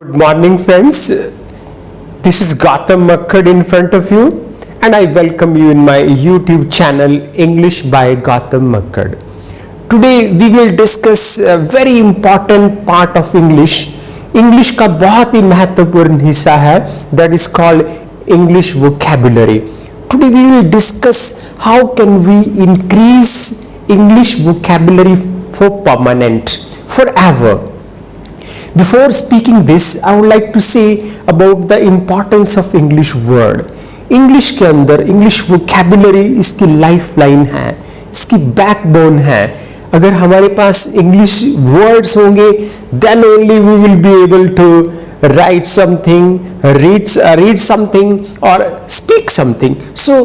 Good morning, friends. This is Gautam Makkad in front of you, and I welcome you in my YouTube channel English by Gautam Makkad. Today we will discuss a very important part of English. English का बहुत ही महत्वपूर्ण हिस्सा है, that is called English vocabulary. Today we will discuss how can we increase English vocabulary for permanent, forever. Before speaking this, I would like to say about the importance of English word. English के अंदर English vocabulary इसकी lifeline है, इसकी backbone है. अगर हमारे पास English words होंगे, then only we will be able to write something, read something or speak something. So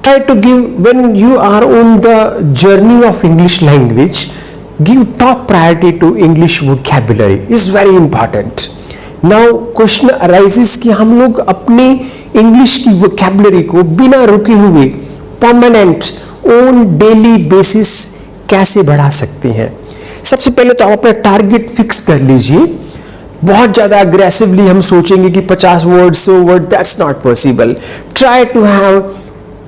try to give, when you are on the journey of English language, give top priority to English vocabulary is very important. Now question arises कि हम लोग अपने English की vocabulary को बिना रुके हुए permanent on daily basis कैसे बढ़ा सकते हैं. सबसे पहले तो आप अपना टारगेट फिक्स कर लीजिए. बहुत ज़्यादा अग्रेसिवली हम सोचेंगे कि 50 word 100 word, that's not possible. Try to have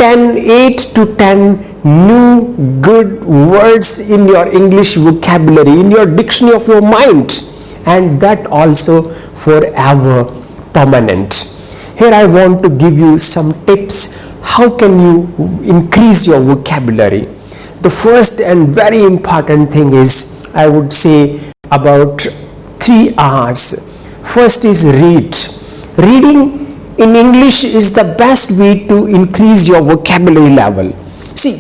8 to 10 new good words in your English vocabulary, in your dictionary of your mind, and that also forever permanent. Here I want to give you some tips how can you increase your vocabulary. The first and very important thing is, I would say, about 3 R's. First is read. Reading in English is the best way to increase your vocabulary level. See,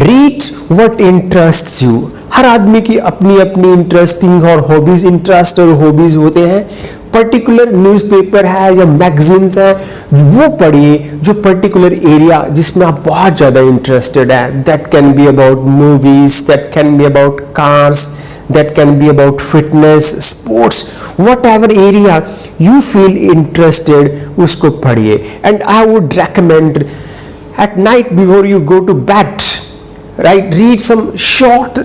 read what interests you. हर आदमी की अपनी अपनी interesting और hobbies, interest और hobbies होते हैं. Particular newspaper है या मैगजीन्स है, वो पढ़िए जो पर्टिकुलर एरिया जिसमें आप बहुत ज़्यादा इंटरेस्टेड है. That can be about movies, that can be about cars, that can be about fitness, sports, whatever area you feel interested, उसको पढ़िए. And I would recommend at night before you go to bed, right, read some short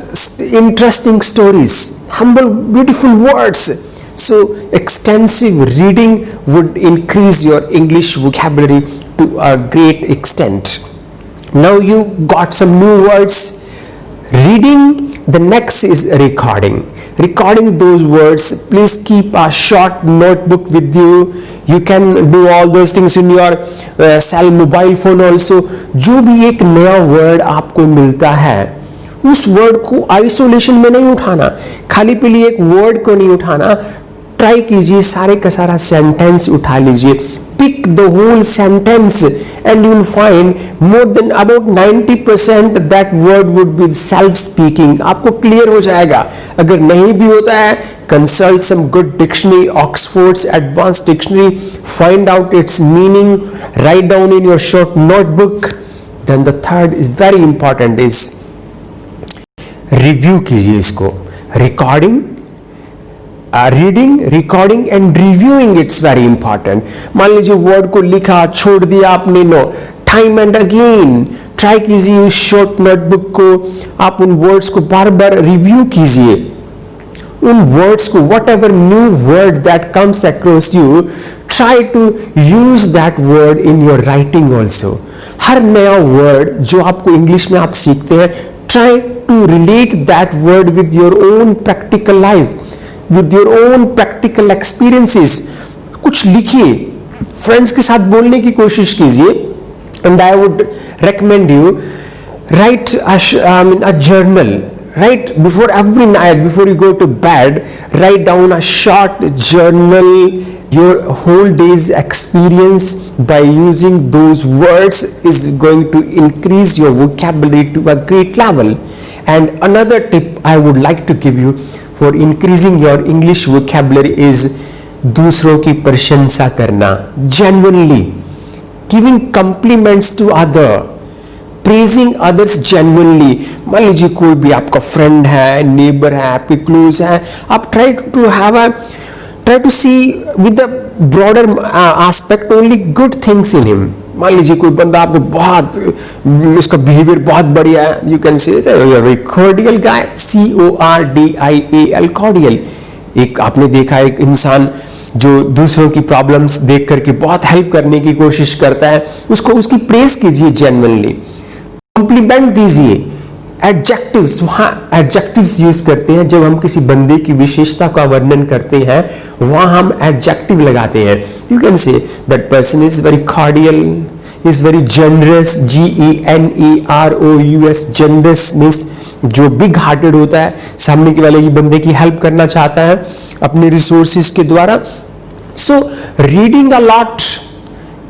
interesting stories, humble beautiful words. So extensive reading would increase your English vocabulary to a great extent. Now you got some new words. Reading. The next is recording. Recording those words. Please keep a short notebook with you. You can do all those things in your cell mobile phone also. जो भी एक नया word आपको मिलता है, उस word को isolation में नहीं उठाना, खाली पीली एक word को नहीं उठाना. ट्राई कीजिए, सारे का सारा सेंटेंस उठा लीजिए. Pick the whole sentence and you will find more than about 90% that word would be self-speaking. आपको क्लियर हो जाएगा. अगर नहीं भी होता है, consult some good dictionary, Oxford's Advanced Dictionary, find out its meaning, write down in your short notebook. Then the third is very important is review कीजिए इसको. Recording, reading, recording and reviewing, it's very important. मान लीजिए word को लिखा, छोड़ दिया आपने, no, time and again try कीजिए उस शॉर्ट नोटबुक को. आप उन वर्ड्स को बार बार रिव्यू कीजिए. उन वर्ड्स को, whatever new word that comes across you, try to use that word in your writing also. हर नया वर्ड जो आपको इंग्लिश में आप सीखते हैं, try to relate that word with your own practical life, with your own practical experiences. कुछ लिखिए, फ्रेंड्स के साथ बोलने की कोशिश कीजिए. and I would recommend you write a journal, right, before every night, before you go to bed, write down a short journal, your whole day's experience. By using those words is going to increase your vocabulary to a great level. And another tip I would like to give you for increasing your English vocabulary is दूसरों की प्रशंसा करना. Genuinely giving compliments to other, praising others genuinely. मान लीजिए कोई भी आपका friend है, नेबर है, आपके क्लोज है, आप try to see with the broader aspect only good things in him. मान लीजिए कोई बंदा आपको बहुत, उसका बिहेवियर बहुत बढ़िया है, you can say cordial guy, CORDIAL, cordial. एक आपने देखा एक इंसान जो दूसरों की प्रॉब्लम्स देख करके बहुत हेल्प करने की कोशिश करता है, उसको उसकी प्रेज कीजिए, जेन्युइनली कॉम्प्लीमेंट दीजिए। एडजेक्टिव्स, वहां एडजेक्टिव्स यूज करते हैं जब हम किसी बंदे की विशेषता का वर्णन करते हैं, वहां हम एडजेक्टिव लगाते हैं। You can say that person is very cordial, is very generous, GENEROUS, generous means जो बिग हार्टेड होता है, सामने के वाले बंदे की हेल्प करना चाहता है अपने रिसोर्सेज के द्वारा। So reading a lot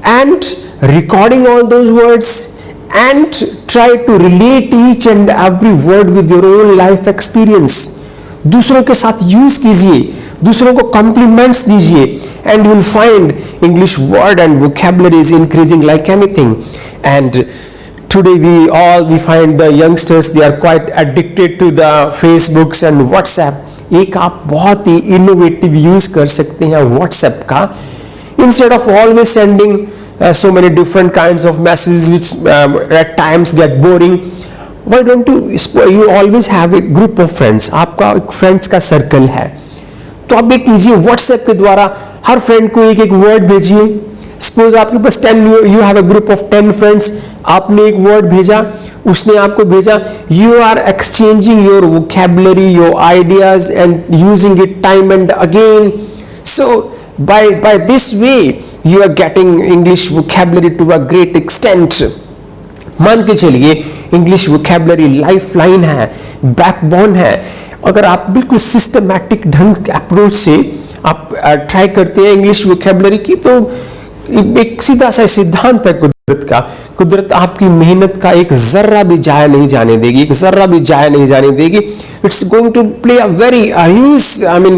and recording all those words and try to relate each and every word with your own life experience. दूसरों के साथ यूज कीजिए, दूसरों को कॉम्प्लीमेंट्स दीजिए, and you will find English word and vocabulary is increasing like anything. And today we find the youngsters, they are quite addicted to the Facebooks and WhatsApp. एक आप बहुत ही इनोवेटिव यूज कर सकते हैं WhatsApp का, instead of always sending so many different kinds of messages which at times get boring. Why don't you always have a group of friends? आपका एक friends का सर्कल है, तो आप ये कीजिए WhatsApp के द्वारा हर फ्रेंड को एक एक वर्ड भेजिए। सपोज आपके पास 10, you have a group of 10 friends, आपने एक वर्ड भेजा, उसने आपको भेजा, you are exchanging your vocabulary, your ideas and using it time and again. So by this way you are getting English vocabulary to a great extent. मान के चलिए English vocabulary lifeline है, बैकबोन है। अगर आप बिल्कुल सिस्टमैटिक ढंग approach से आप ट्राई करते हैं इंग्लिश वोकैबुलरी की, तो एक सीधा सा सिद्धांत है कुदरत का, कुदरत आपकी मेहनत का एक जर्रा भी जाया नहीं जाने देगी, एक जर्रा भी जाया नहीं जाने देगी। It's going to play a very huge, I mean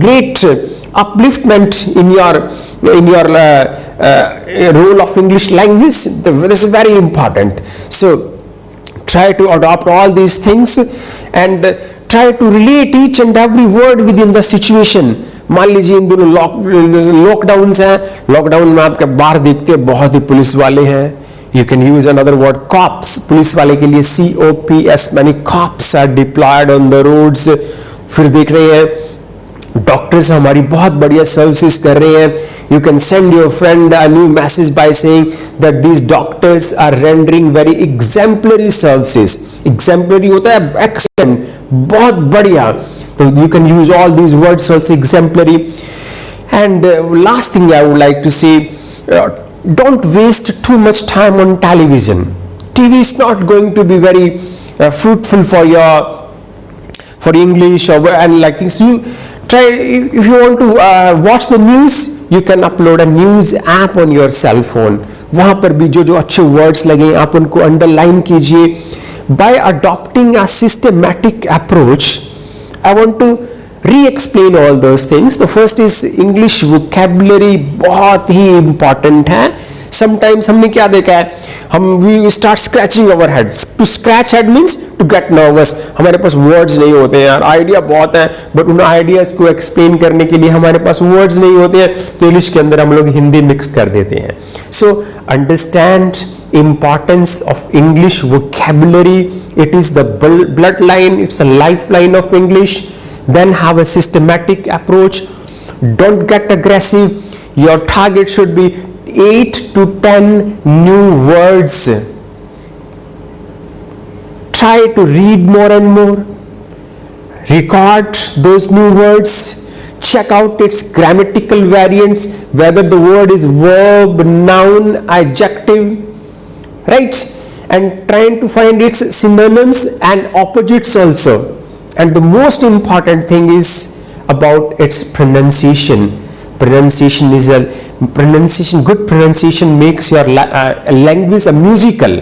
great upliftment in your role of English language. This is very important. So try to adopt all these things and try to relate each and every word within the situation. मान लीजिए इन दोनों lockdown हैं, lockdown में आपके बाहर देखते हैं बहुत ही पुलिस वाले हैं। You can use another word, cops. Police वाले के लिए COPS, many cops are deployed on the roads. फिर देख रहे हैं डॉक्टर्स हमारी बहुत बढ़िया सर्विसेज कर रहे हैं। You can send your friend a new message by saying that these doctors are rendering very exemplary services. Exemplary होता है एक्सीलेंट, बहुत बढ़िया, तो you can use all these words also, exemplary. And last thing I would like to say, don't waste too much time on television. TV is not going to be very fruitful for English or and like things. You try, if you want to watch the news, you can upload a news app on your cell phone. वहाँ पर भी जो अच्छे words लगे आप उनको underline कीजिए। By adopting a systematic approach, I want to re-explain all those things. The first is English vocabulary, बहुत ही important है। Sometimes हमने क्या देखा है, we start scratching our heads. To scratch head means to get nervous. हमारे पास words नहीं होते हैं यार, आइडिया बहुत है बट उन आइडियाज को एक्सप्लेन करने के लिए हमारे पास वर्ड्स नहीं होते हैं, तो इंग्लिश के अंदर हम लोग हिंदी मिक्स कर देते हैं। So understand importance of English vocabulary. It is the bloodline, it's a lifeline of English. Then have a systematic approach. Don't get aggressive. Your target should be 8 to 10 new words. Try to read more and more. Record those new words. Check out its grammatical variants, whether the word is verb, noun, adjective, right? And trying to find its synonyms and opposites also. And the most important thing is about its pronunciation. Pronunciation is good pronunciation makes your language a musical.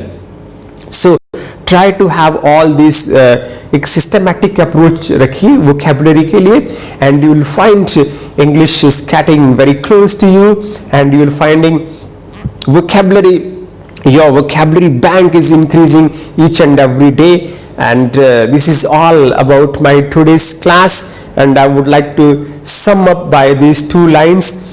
So try to have all these एक systematic approach रखिए vocabulary के लिए, and you will find English is getting very close to you, and you will finding vocabulary, your vocabulary bank is increasing each and every day. And this is all about my today's class, and I would like to sum up by these two lines.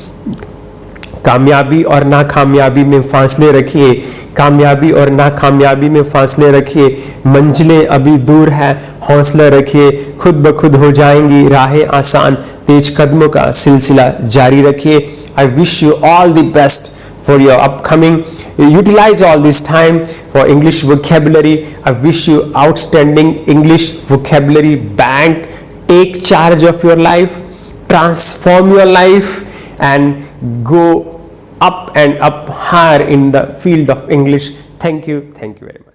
कामयाबी और नाकामयाबी में फासले रखिए, कामयाबी और नाकामयाबी में फासले रखिए, मंजिलें अभी दूर है, हौसला रखिए, खुद ब खुद हो जाएंगी राहें आसान, तेज कदमों का सिलसिला जारी रखिए। I wish you all the best for your upcoming. Utilize all this time for English vocabulary. I wish you outstanding English vocabulary bank. Take charge of your life, transform your life, and go up and up higher in the field of English. Thank you very much.